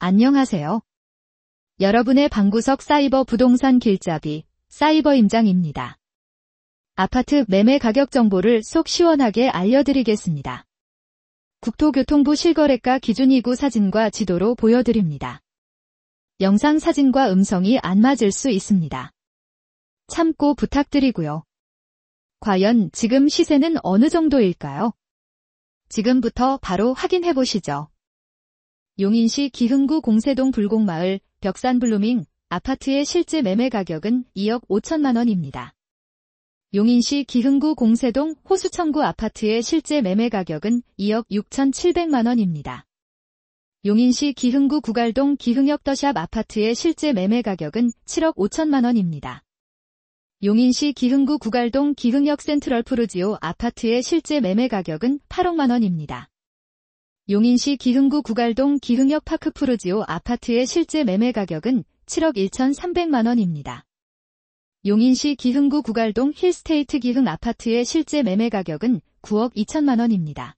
안녕하세요. 여러분의 방구석 사이버 부동산 길잡이 사이버임장입니다. 아파트 매매 가격 정보를 속 시원하게 알려드리겠습니다. 국토교통부 실거래가 기준이구 사진과 지도로 보여드립니다. 영상 사진과 음성이 안 맞을 수 있습니다. 참고 부탁드리고요. 과연 지금 시세는 어느 정도일까요? 지금부터 바로 확인해 보시죠. 용인시 기흥구 공세동 불곡마을 벽산블루밍 아파트의 실제 매매 가격은 2억 5천만 원입니다. 용인시 기흥구 공세동 호수청구 아파트의 실제 매매 가격은 2억 6천7백만 원입니다. 용인시 기흥구 구갈동 기흥역 더샵 아파트의 실제 매매 가격은 7억 5천만 원입니다. 용인시 기흥구 구갈동 기흥역 센트럴 푸르지오 아파트의 실제 매매 가격은 8억만 원입니다. 용인시 기흥구 구갈동 기흥역 파크 푸르지오 아파트의 실제 매매 가격은 7억 1천3백만 원입니다. 용인시 기흥구 구갈동 힐스테이트 기흥 아파트의 실제 매매 가격은 9억 2천만 원입니다.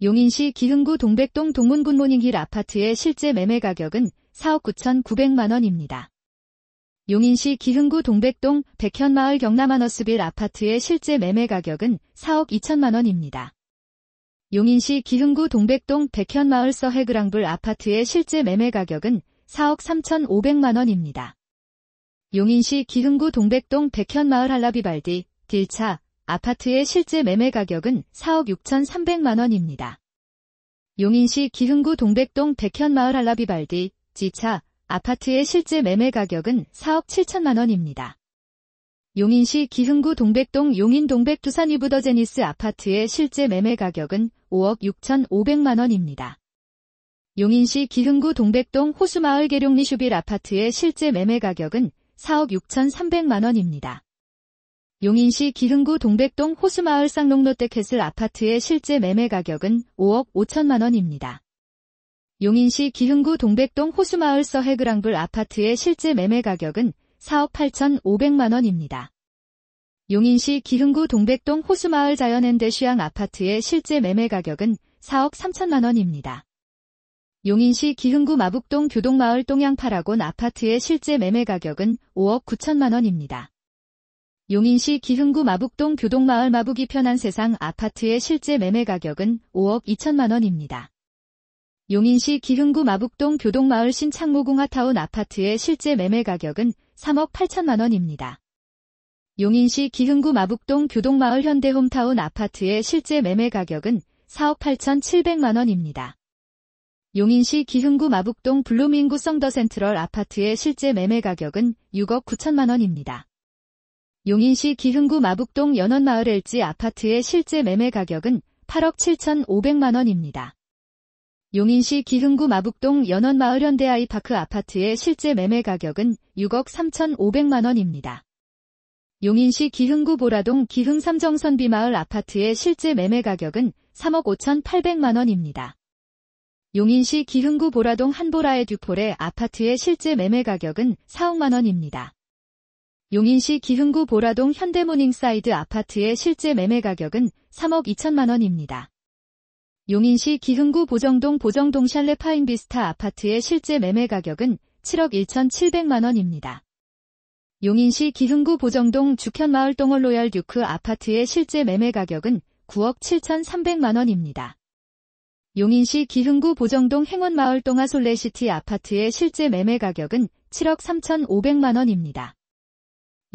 용인시 기흥구 동백동 동문굿모닝힐 아파트의 실제 매매 가격은 4억 9천9백만 원입니다. 용인시 기흥구 동백동 백현마을 경남하너스빌 아파트의 실제 매매 가격은 4억 2천만 원입니다. 용인시 기흥구 동백동 백현마을 서해그랑불 아파트의 실제 매매 가격은 4억 3천5백만 원입니다. 용인시 기흥구 동백동 백현마을 할라비발디 딜차 아파트의 실제 매매 가격은 4억 6천3백만 원입니다. 용인시 기흥구 동백동 백현마을 할라비발디 지차 아파트의 실제 매매 가격은 4억 7천만 원입니다. 용인시 기흥구 동백동 용인동백 두산위브더제니스 아파트의 실제 매매 가격은 5억 6천5백만 원입니다. 용인시 기흥구 동백동 호수마을 계룡리슈빌 아파트의 실제 매매 가격은 4억 6천3백만 원입니다. 용인시 기흥구 동백동 호수마을 쌍농롯데캐슬 아파트의 실제 매매 가격은 5억 5천만 원입니다. 용인시 기흥구 동백동 호수마을 서해그랑불 아파트의 실제 매매 가격은 4억 8천5백만 원입니다. 용인시 기흥구 동백동 호수마을 자연앤대쉬양 아파트의 실제 매매 가격은 4억 3천만 원입니다. 용인시 기흥구 마북동 교동마을 똥양파라곤 아파트의 실제 매매 가격은 5억 9천만 원입니다. 용인시 기흥구 마북동 교동마을 마북이 편한 세상 아파트의 실제 매매 가격은 5억 2천만 원입니다. 용인시 기흥구 마북동 교동마을 신창모궁하타운 아파트의 실제 매매 가격은 3억 8천만 원입니다. 용인시 기흥구 마북동 교동마을 현대홈타운 아파트의 실제 매매 가격은 4억 8천7백만 원입니다. 용인시 기흥구 마북동 블루밍구 성더센트럴 아파트의 실제 매매 가격은 6억 9천만 원입니다. 용인시 기흥구 마북동 연원마을 LG 아파트의 실제 매매 가격은 8억 7천5백만 원입니다. 용인시 기흥구 마북동 연원마을 현대아이파크 아파트의 실제 매매 가격은 6억 3천5백만 원입니다. 용인시 기흥구 보라동 기흥삼정선비마을 아파트의 실제 매매 가격은 3억 5천8백만 원입니다. 용인시 기흥구 보라동 한보라의 듀폴의 아파트의 실제 매매 가격은 4억만 원입니다. 용인시 기흥구 보라동 현대모닝사이드 아파트의 실제 매매 가격은 3억 2천만 원입니다. 용인시 기흥구 보정동 샬레 파인비스타 아파트의 실제 매매 가격은 7억 1천7백만 원입니다. 용인시 기흥구 보정동 죽현마을 똥월로얄 듀크 아파트의 실제 매매 가격은 9억 7천3백만 원입니다. 용인시 기흥구 보정동 행원마을 똥하솔레시티 아파트의 실제 매매 가격은 7억 3천5백만 원입니다.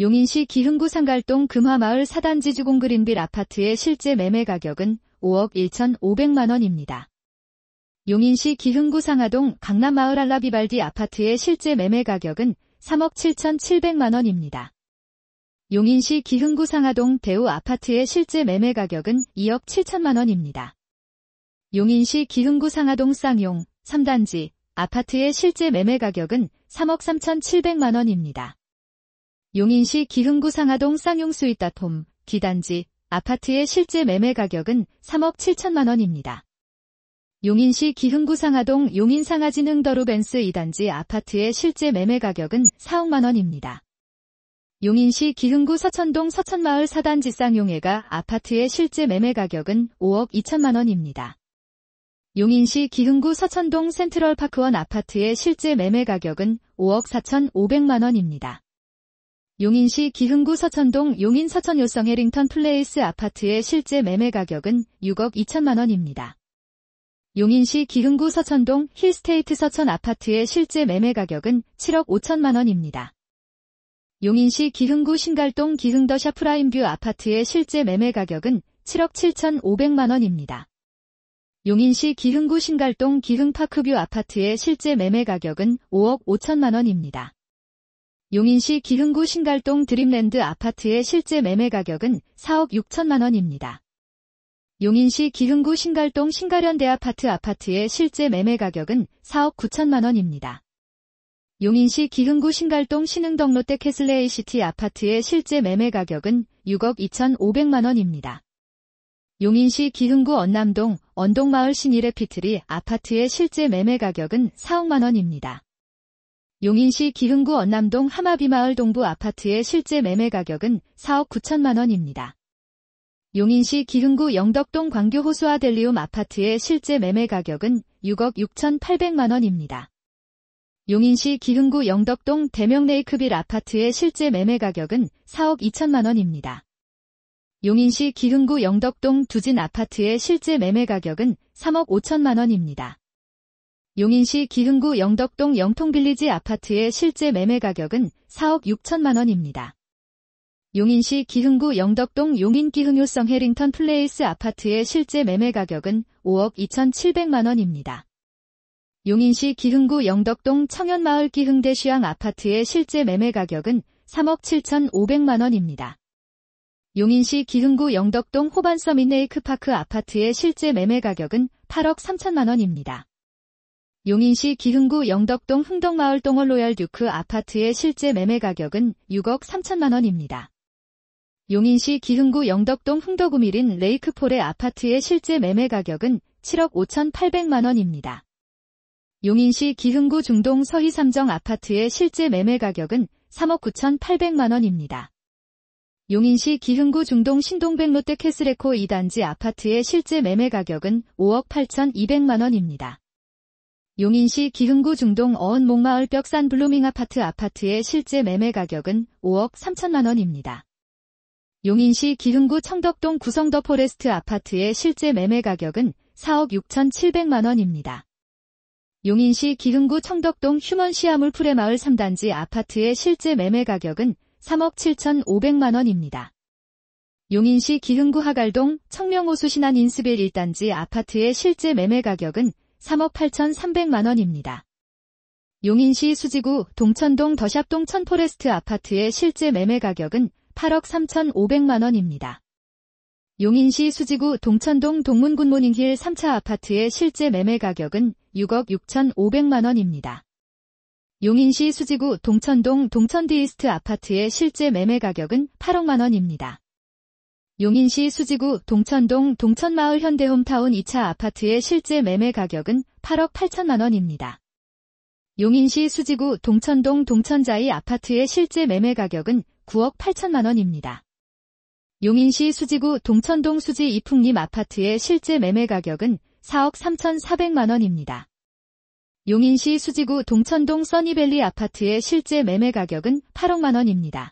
용인시 기흥구 상갈동 금화마을 사단지 주공그린빌 아파트의 실제 매매 가격은 5억 1천5백만 원입니다. 용인시 기흥구 상하동 강남마을 알라비발디 아파트의 실제 매매 가격은 3억 7천7백만 원입니다. 용인시 기흥구 상하동 대우 아파트의 실제 매매 가격은 2억 7천만 원입니다. 용인시 기흥구 상하동 쌍용 3단지 아파트의 실제 매매 가격은 3억 3천7백만 원입니다. 용인시 기흥구 상하동 쌍용 스윗닷홈 D단지 아파트의 실제 매매 가격은 3억 7천만 원입니다. 용인시 기흥구 상하동 용인상하진 흥더루벤스 2단지 아파트의 실제 매매 가격은 4억만 원입니다. 용인시 기흥구 서천동 서천마을 4단지 쌍용해가 아파트의 실제 매매 가격은 5억 2천만 원입니다. 용인시 기흥구 서천동 센트럴파크원 아파트의 실제 매매 가격은 5억 4,500만원입니다. 용인시 기흥구 서천동 용인 서천 요성 해링턴 플레이스 아파트의 실제 매매 가격은 6억 2천만원입니다. 용인시 기흥구 서천동 힐스테이트 서천 아파트의 실제 매매 가격은 7억 5천만원입니다. 용인시 기흥구 신갈동 기흥더샤 프라임뷰 아파트의 실제 매매 가격은 7억 7,500만원입니다. 용인시 기흥구 신갈동 기흥파크뷰 아파트의 실제 매매 가격은 5억 5천만원입니다. 용인시 기흥구 신갈동 드림랜드 아파트의 실제 매매 가격은 4억 6천만원입니다. 용인시 기흥구 신갈동 신가련대아파트 아파트의 실제 매매 가격은 4억 9천만원입니다. 용인시 기흥구 신갈동 신흥동 롯데캐슬레이시티 아파트의 실제 매매 가격은 6억 2,500만원입니다. 용인시 기흥구 언남동 언동마을 신일에피트리 아파트의 실제 매매 가격은 4억만원입니다. 용인시 기흥구 언남동 하마비마을 동부 아파트의 실제 매매 가격은 4억 9천만원입니다. 용인시 기흥구 영덕동 광교 호수아델리움 아파트의 실제 매매 가격은 6억 6,800만원입니다. 용인시 기흥구 영덕동 대명레이크빌 아파트의 실제 매매 가격은 4억 2천만원입니다. 용인시 기흥구 영덕동 두진 아파트의 실제 매매 가격은 3억 5천만원입니다. 용인시 기흥구 영덕동 영통빌리지 아파트의 실제 매매 가격은 4억 6천만원입니다. 용인시 기흥구 영덕동 용인기흥요성 해링턴 플레이스 아파트의 실제 매매 가격은 5억 2,700만원입니다. 용인시 기흥구 영덕동 청년마을 기흥대쉬양 아파트의 실제 매매 가격은 3억 7,500만원입니다. 용인시 기흥구 영덕동 호반서민레이크파크 아파트의 실제 매매 가격은 8억 3천만원입니다. 용인시 기흥구 영덕동 흥덕마을 동월로얄 듀크 아파트의 실제 매매 가격은 6억 3천만원입니다. 용인시 기흥구 영덕동 흥덕우미린 레이크폴의 아파트의 실제 매매 가격은 7억 5,800만원입니다. 용인시 기흥구 중동 서희삼정 아파트의 실제 매매 가격은 3억 9,800만원입니다. 용인시 기흥구 중동 신동백 롯데캐슬에코 2단지 아파트의 실제 매매 가격은 5억 8,200만원입니다. 용인시 기흥구 중동 어은 목마을 벽산 블루밍 아파트의 실제 매매 가격은 5억 3천만원입니다. 용인시 기흥구 청덕동 구성더 포레스트 아파트의 실제 매매 가격은 4억 6,700만원입니다. 용인시 기흥구 청덕동 휴먼시아물 프레마을 3단지 아파트의 실제 매매 가격은 3억 7,500만원입니다. 용인시 기흥구 하갈동 청명호수 신안 인스빌 1단지 아파트의 실제 매매 가격은 3억 8,300만원입니다. 용인시 수지구 동천동 더샵동 천포레스트 아파트의 실제 매매 가격은 8억 3,500만원입니다. 용인시 수지구 동천동 동문굿모닝힐 3차 아파트의 실제 매매 가격은 6억 6,500만원입니다. 용인시 수지구 동천동 동천디이스트 아파트의 실제 매매 가격은 8억만원입니다. 용인시 수지구 동천동 동천마을 현대홈타운 2차 아파트의 실제 매매 가격은 8억 8천만원입니다. 용인시 수지구 동천동 동천자이 아파트의 실제 매매 가격은 9억 8천만원입니다. 용인시 수지구 동천동 수지 이풍림 아파트의 실제 매매 가격은 4억 3,400만원입니다. 용인시 수지구 동천동 써니밸리 아파트의 실제 매매 가격은 8억만원입니다.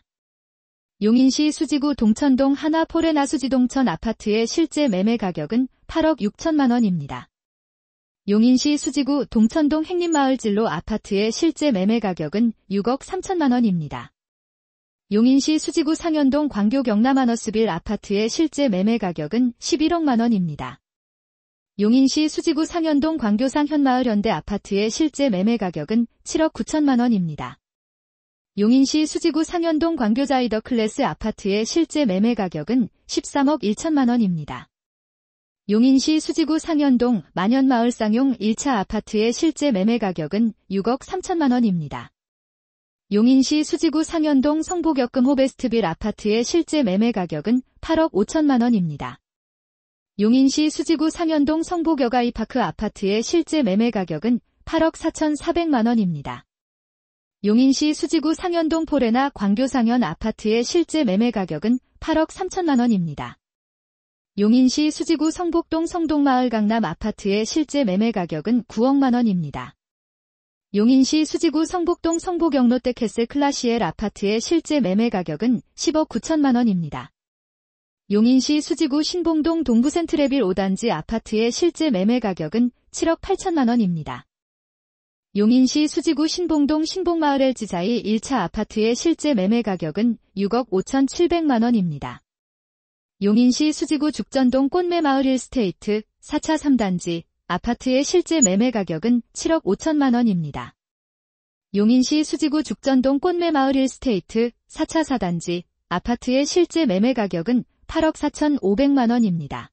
용인시 수지구 동천동 하나포레나 수지동천 아파트의 실제 매매 가격은 8억 6천만원입니다. 용인시 수지구 동천동 행림마을 진로 아파트의 실제 매매 가격은 6억 3천만원입니다. 용인시 수지구 상현동 광교 경남하너스빌 아파트의 실제 매매 가격은 11억만원입니다. 용인시 수지구 상현동 광교상 현마을 현대 아파트의 실제 매매 가격은 7억 9천만원입니다. 용인시 수지구 상현동 광교자이더 클래스 아파트의 실제 매매 가격은 13억 1천만원입니다. 용인시 수지구 상현동 만현마을 쌍용 1차 아파트의 실제 매매 가격은 6억 3천만원입니다. 용인시 수지구 상현동 성북역금 호베스트빌 아파트의 실제 매매 가격은 8억 5천만원입니다. 용인시 수지구 상현동 성북여가이파크 아파트의 실제 매매 가격은 8억 4,400만원입니다. 용인시 수지구 상현동 포레나 광교상현 아파트의 실제 매매 가격은 8억 3천만원입니다. 용인시 수지구 성복동 성동마을 강남 아파트의 실제 매매 가격은 9억만 원입니다. 용인시 수지구 성복동 성보경 롯데캐슬 클라시엘 아파트의 실제 매매 가격은 10억 9천만 원입니다. 용인시 수지구 신봉동 동부센트레빌 5단지 아파트의 실제 매매 가격은 7억 8천만 원입니다. 용인시 수지구 신봉동 신봉마을 LG자이 1차 아파트의 실제 매매 가격은 6억 5,700만 원입니다. 용인시 수지구 죽전동 꽃매마을 힐스테이트 4차 3단지 아파트의 실제 매매 가격은 7억 5천만 원입니다. 용인시 수지구 죽전동 꽃매마을 힐스테이트 4차 4단지 아파트의 실제 매매 가격은 8억 4,500만 원입니다.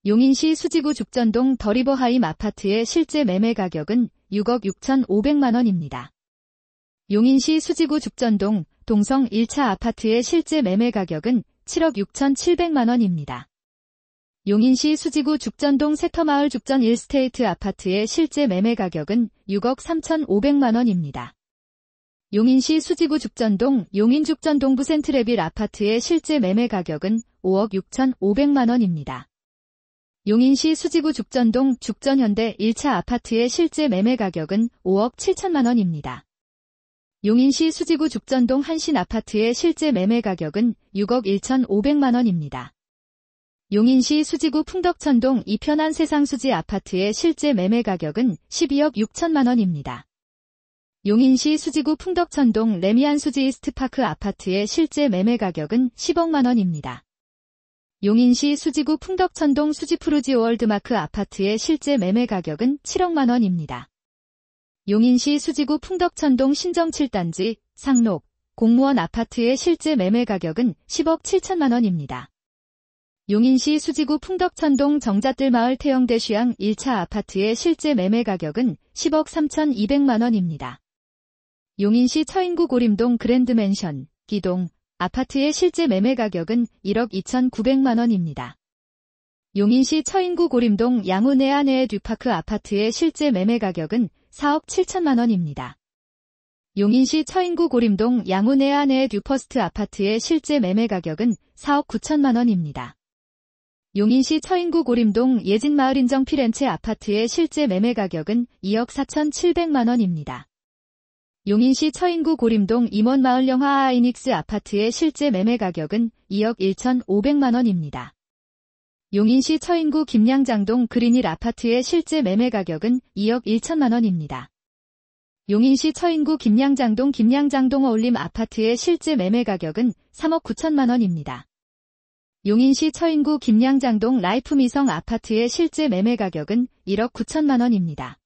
용인시 수지구 죽전동 더리버하임 아파트의 실제 매매 가격은 6억 6,500만 원입니다. 용인시 수지구 죽전동 동성 1차 아파트의 실제 매매 가격은 7억 6,700만 원입니다. 용인시 수지구 죽전동 세터마을 죽전 1스테이트 아파트의 실제 매매 가격은 6억 3,500만 원입니다. 용인시 수지구 죽전동 용인죽전 동부센트레빌 아파트의 실제 매매 가격은 5억 6,500만 원입니다. 용인시 수지구 죽전동 죽전현대 1차 아파트의 실제 매매 가격은 5억 7천만 원입니다. 용인시 수지구 죽전동 한신 아파트의 실제 매매 가격은 6억 1,500만 원입니다. 용인시 수지구 풍덕천동 이편한 세상수지 아파트의 실제 매매 가격은 12억 6천만 원입니다. 용인시 수지구 풍덕천동 레미안수지 이스트파크 아파트의 실제 매매 가격은 10억만 원입니다. 용인시 수지구 풍덕천동 수지푸르지 월드마크 아파트의 실제 매매 가격은 7억만 원입니다. 용인시 수지구 풍덕천동 신정 7단지 상록 공무원 아파트의 실제 매매 가격은 10억 7천만 원입니다. 용인시 수지구 풍덕천동 정자뜰마을 태영대쉬양 1차 아파트의 실제 매매 가격은 10억 3,200만 원입니다. 용인시 처인구 고림동 그랜드맨션 기동 아파트의 실제 매매 가격은 1억 2,900만 원입니다. 용인시 처인구 고림동 양우내안의 듀파크 아파트의 실제 매매 가격은 4억 7천만 원입니다. 용인시 처인구 고림동 양우내안의 듀퍼스트 아파트의 실제 매매 가격은 4억 9천만 원입니다. 용인시 처인구 고림동 예진마을 인정 피렌체 아파트의 실제 매매 가격은 2억 4,700만 원입니다. 용인시 처인구 고림동 임원마을 영화 아이닉스 아파트의 실제 매매 가격은 2억 1,500만 원입니다. 용인시 처인구 김양장동 그린힐 아파트의 실제 매매 가격은 2억 1천만 원입니다. 용인시 처인구 김양장동 김양장동 어울림 아파트의 실제 매매 가격은 3억 9천만 원입니다. 용인시 처인구 김양장동 라이프미성 아파트의 실제 매매 가격은 1억 9천만 원입니다.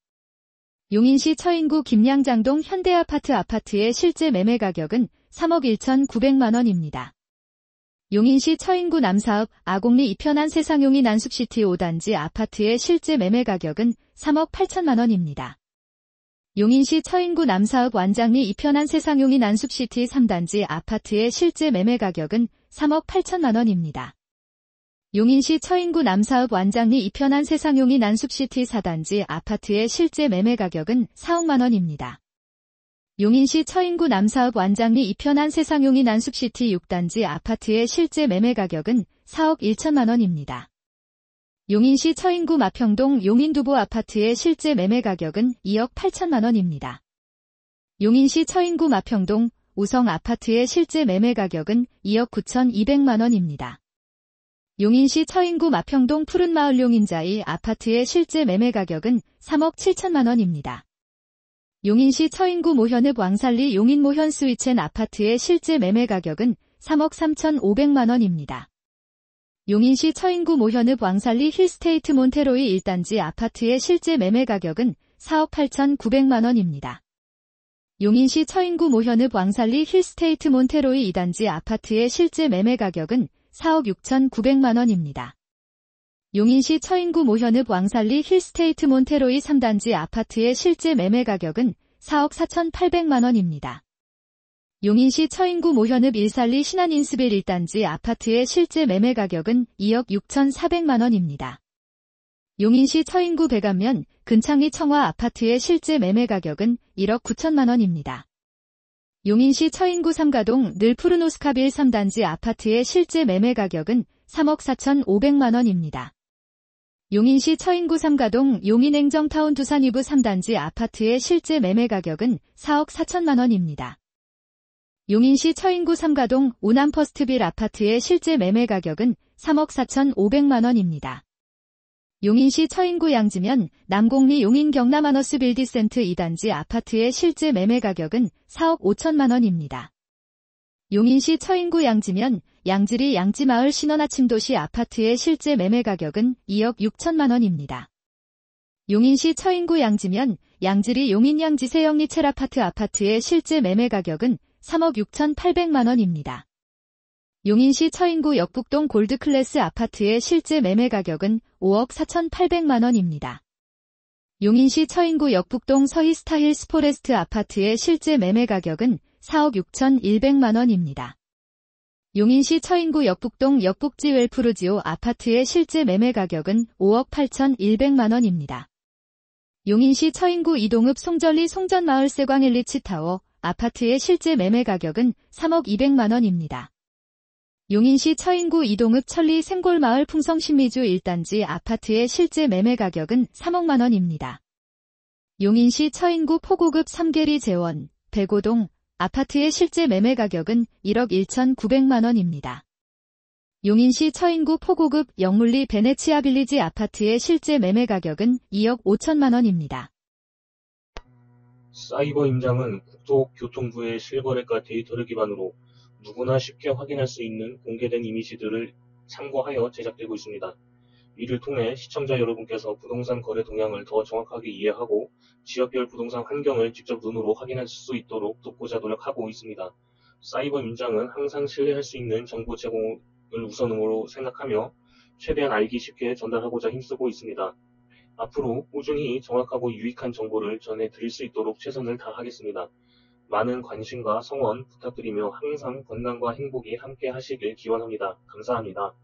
용인시 처인구 김양장동 현대아파트 아파트의 실제 매매 가격은 3억 1,900만 원입니다. 용인시 처인구 남사읍 아곡리 이편한 세상용인 난숲시티 5단지 아파트의 실제 매매 가격은 3억 8천만 원입니다. 용인시 처인구 남사읍 완장리 이편한 세상용인 난숲시티 3단지 아파트의 실제 매매 가격은 3억 8천만 원입니다. 용인시 처인구 남사읍 완장리 이편한 세상용인 난숲시티 4단지 아파트의 실제 매매 가격은 4억만 원입니다. 용인시 처인구 남사읍 완장리 이편한 세상용인 난숲시티 6단지 아파트의 실제 매매 가격은 4억 1천만 원입니다. 용인시 처인구 마평동 용인두보 아파트의 실제 매매 가격은 2억 8천만 원입니다. 용인시 처인구 마평동 우성 아파트의 실제 매매 가격은 2억 9,200만 원입니다. 용인시 처인구 마평동 푸른마을 용인자이 아파트의 실제 매매 가격은 3억 7천만 원입니다. 용인시 처인구 모현읍 왕살리 용인모현 스위첸 아파트의 실제 매매 가격은 3억 3,500만 원입니다. 용인시 처인구 모현읍 왕살리 힐스테이트 몬테로이 1단지 아파트의 실제 매매 가격은 4억 8,900만 원입니다. 용인시 처인구 모현읍 왕살리 힐스테이트 몬테로이 2단지 아파트의 실제 매매 가격은 4억 6,900만 원입니다. 용인시 처인구 모현읍 왕살리 힐스테이트 몬테로이 3단지 아파트의 실제 매매 가격은 4억 4,800만 원입니다. 용인시 처인구 모현읍 일살리 신안인스빌 1단지 아파트의 실제 매매 가격은 2억 6,400만 원입니다. 용인시 처인구 백안면 근창리 청화 아파트의 실제 매매 가격은 1억 9천만 원입니다. 용인시 처인구 삼가동 늘푸르노스카빌 3단지 아파트의 실제 매매 가격은 3억 4,500만원입니다. 용인시 처인구 3가동 용인행정타운 두산위브 3단지 아파트의 실제 매매 가격은 4억 4천만원입니다. 용인시 처인구 3가동 오남퍼스트빌 아파트의 실제 매매 가격은 3억 4,500만원입니다. 용인시 처인구 양지면 남곡리 용인 경남아너스 빌디센트 2단지 아파트의 실제 매매 가격은 4억 5천만원입니다. 용인시 처인구 양지면 양지리 양지마을 신원아침도시 아파트의 실제 매매 가격은 2억 6천만원입니다. 용인시 처인구 양지면 양지리 용인양지세영리 첼아파트 아파트의 실제 매매 가격은 3억 6,800만원입니다. 용인시 처인구 역북동 골드클래스 아파트의 실제 매매 가격은 5억 4,800만원입니다. 용인시 처인구 역북동 서희스타힐스 포레스트 아파트의 실제 매매 가격은 4억 6,100만원입니다. 용인시 처인구 역북동 역북지 웰프루지오 아파트의 실제 매매 가격은 5억 8,100만원입니다. 용인시 처인구 이동읍 송전리 송전마을 세광일리치타워 아파트의 실제 매매 가격은 3억 200만원입니다. 용인시 처인구 이동읍 천리 생골마을 풍성신미주 1단지 아파트의 실제 매매 가격은 3억만원입니다. 용인시 처인구 포고급 3계리 재원, 백오동 아파트의 실제 매매 가격은 1억 1,900만원입니다. 용인시 처인구 포고급 영물리 베네치아 빌리지 아파트의 실제 매매 가격은 2억 5천만원입니다. 사이버 임장은 국토교통부의 실거래가 데이터를 기반으로 누구나 쉽게 확인할 수 있는 공개된 이미지들을 참고하여 제작되고 있습니다. 이를 통해 시청자 여러분께서 부동산 거래 동향을 더 정확하게 이해하고 지역별 부동산 환경을 직접 눈으로 확인할 수 있도록 돕고자 노력하고 있습니다. 사이버 임장은 항상 신뢰할 수 있는 정보 제공을 우선으로 생각하며 최대한 알기 쉽게 전달하고자 힘쓰고 있습니다. 앞으로 꾸준히 정확하고 유익한 정보를 전해드릴 수 있도록 최선을 다하겠습니다. 많은 관심과 성원 부탁드리며 항상 건강과 행복이 함께 하시길 기원합니다. 감사합니다.